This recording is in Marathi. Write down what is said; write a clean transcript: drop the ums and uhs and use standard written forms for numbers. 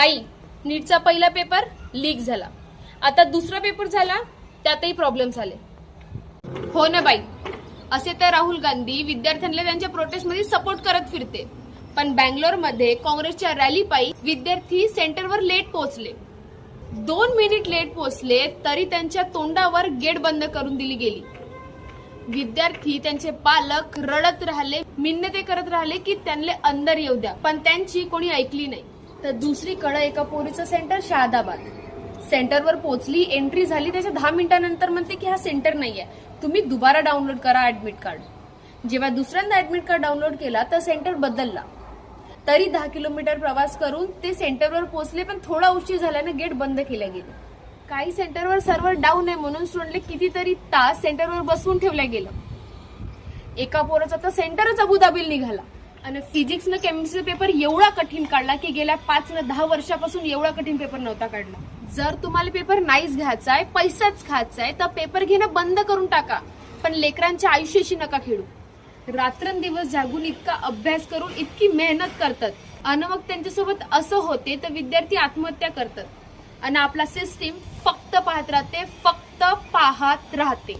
आई, नीटचा पहिला पेपर लीक झाला, आता दुसरा पेपर झाला त्यातही प्रॉब्लेम्स आले. हो ना बाई, असे तर राहुल गांधी विद्यार्थ्यांना त्यांच्या प्रोटेस्टमध्ये सपोर्ट करत फिरते, पण बँगलोरमध्ये काँग्रेसच्या रॅली पायी विद्यार्थी सेंटरवर लेट पोहोचले. 2 मिनिट लेट पोहोचले तरी त्यांच्या तोंडावर गेट बंद करून दिली गेली. विद्यार्थी त्यांचे पालक रडत राहिले, मिन्नते करत राहिले की त्यांना अंदर येऊ द्या, पण त्यांची कोणी ऐकली नाही. तर दुसरीकडे एका पोरीचं सेंटर शहादाबाद. सेंटरवर पोहोचली, एंट्री झाली, त्याच्या 10 मिनिटांनंतर म्हणते की हा सेंटर नाहीये, तुम्ही दुबारा डाउनलोड करा ऍडमिट कार्ड. जेव्हा दुसऱ्यांदा ऍडमिट कार्ड डाउनलोड केला तर सेंटर बदलला. तरी 10 किलोमीटर प्रवास करून ते सेंटरवर पोहोचले, पण थोडा उशीर झाल्याने गेट बंद केल्या गेले. काही सेंटरवर सर्व्हर डाऊन आहे म्हणून स्टुडंटला कितीतरी तास सेंटरवर बसवून ठेवल्या गेलं. एका पोराचा तर सेंटरच अबुधाबीला निघाला. आणि फिजिक्सनं केमिस्ट्री पेपर एवढा कठीण काढला की गेल्या 5 ते 10 वर्षापासून एवढा कठीण पेपर नव्हता काढला. जर तुम्हाला पेपर नाहीच घ्यायचा आहे, पैसाच खायचा आहे, तर पेपर घेणं बंद करून टाका, पण लेकरांच्या आयुष्याशी नका खेळू. रात्रंदिवस जागून इतका अभ्यास करून इतकी मेहनत करतात आणि मग त्यांच्यासोबत असं होते तर विद्यार्थी आत्महत्या करतात आणि आपला सिस्टीम फक्त पाहत राहते.